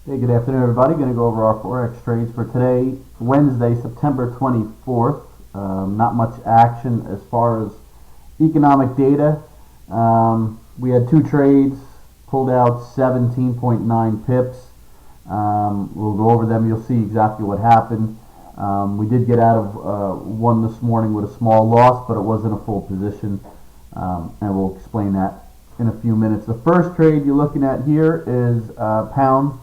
Hey, good afternoon, everybody. Going to go over our Forex trades for today, Wednesday, September 24th. Not much action as far as economic data. We had two trades, pulled out 17.9 pips. We'll go over them. You'll see exactly what happened. We did get out of one this morning with a small loss, but it wasn't a full position, and we'll explain that in a few minutes. The first trade you're looking at here is pound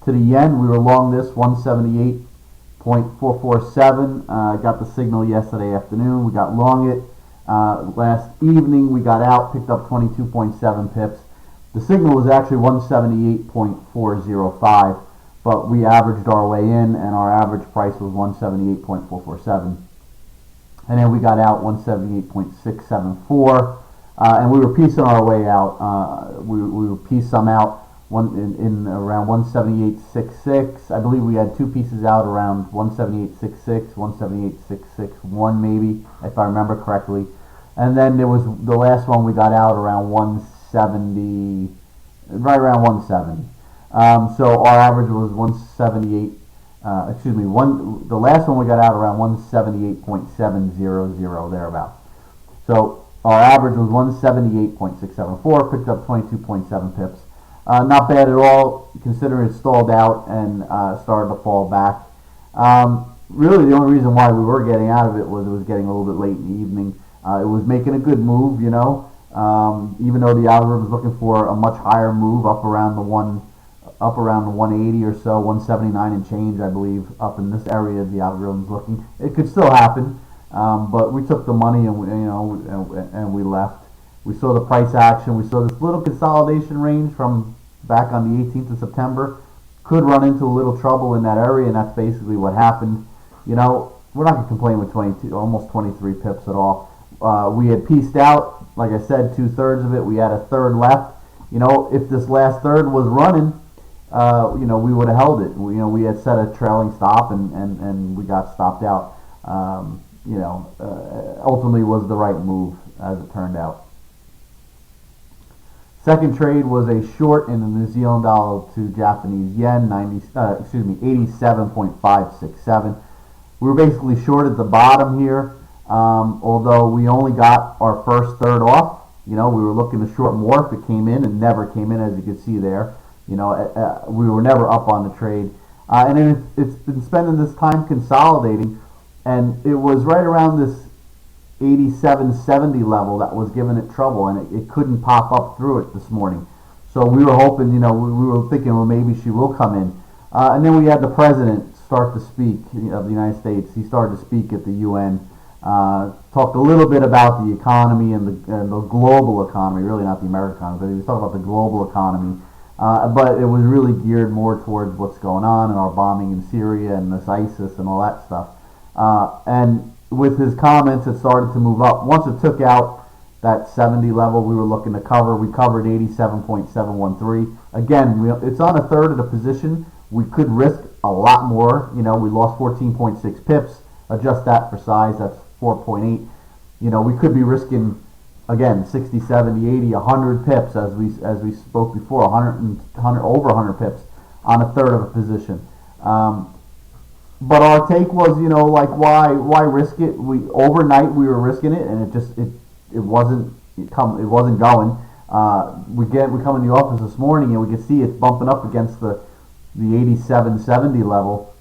to the yen. We were long this 178.447. Got the signal yesterday afternoon. We got long it last evening. We got out, picked up 22.7 pips. The signal was actually 178.405, but we averaged our way in, and our average price was 178.447. And then we got out 178.674, and we were piecing our way out. We were pieced some out in around 178.66. I believe we had two pieces out around 178.66, 178.661 maybe, if I remember correctly. And then there was the last one we got out around 170, right around 170. So our average was 178. The last one we got out around 178.700 thereabouts. So our average was 178.674. Picked up 22.7 pips. Not bad at all, considering it stalled out and started to fall back. Really, the only reason why we were getting out of it was getting a little bit late in the evening. It was making a good move, even though the algorithm was looking for a much higher move up around the 180 or so, 179 and change, I believe, up in this area. The algorithm was looking. It could still happen, but we took the money and we left. We saw the price action. We saw this little consolidation range from back on the 18th of September. Could run into a little trouble in that area, and that's basically what happened. We're not going to complain with almost 23 pips at all. We had pieced out, like I said, 2/3 of it. We had a third left. If this last third was running, we would have held it. We had set a trailing stop, and we got stopped out. Ultimately was the right move, as it turned out. Second trade was a short in the New Zealand dollar to Japanese yen, 87.567. We were basically short at the bottom here, although we only got our first third off. We were looking to short more if it came in, and never came in, as you can see there. We were never up on the trade, and then it's been spending this time consolidating, and it was right around this 87.70 level that was giving it trouble, and it couldn't pop up through it this morning. So we were hoping, we were thinking, well, maybe she will come in. And then we had the president start to speak of the United States. He started to speak at the UN, talked a little bit about the economy and the global economy, really not the American economy, but he was talking about the global economy. But it was really geared more towards what's going on and our bombing in Syria and this ISIS and all that stuff. And with his comments, it started to move up. Once it took out that 70 level we were looking to cover, we covered 87.713. Again, it's on a third of the position. We could risk a lot more. We lost 14.6 pips. Adjust that for size, that's 4.8. We could be risking, again, 60, 70, 80, 100 pips, as we spoke before, 100 over 100 pips on a third of a position. But our take was, why risk it? Overnight we were risking it, and it wasn't going. We come in the office this morning, and we could see it bumping up against the 87.70 level,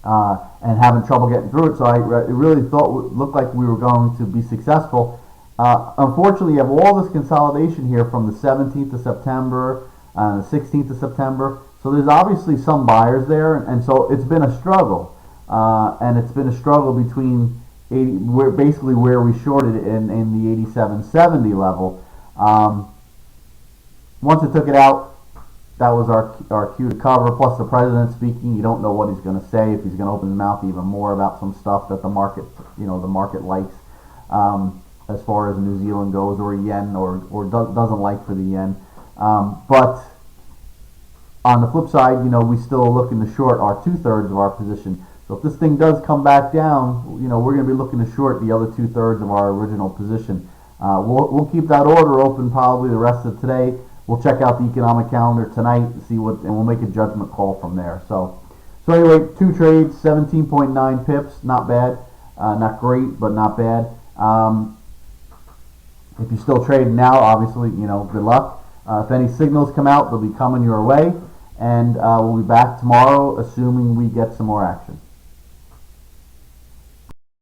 and having trouble getting through it. So it really looked like we were going to be successful. Unfortunately, you have all this consolidation here from the 17th of September, the 16th of September. So there's obviously some buyers there, and so it's been a struggle, and it's been a struggle between basically where we shorted it in the 87.70 level. Once it took it out, that was our cue to cover. Plus the president speaking, you don't know what he's going to say, if he's going to open his mouth even more about some stuff that the market likes, as far as New Zealand goes, or yen, or doesn't like for the yen, but. On the flip side, we still are looking to short our 2/3 of our position. So if this thing does come back down, we're going to be looking to short the other 2/3 of our original position. We'll keep that order open probably the rest of today. we'll check out the economic calendar tonight and see what, and we'll make a judgment call from there. So anyway, 2 trades, 17.9 pips, not bad, not great, but not bad. If you're still trading now, obviously, good luck. If any signals come out, they'll be coming your way, and we'll be back tomorrow, assuming we get some more action.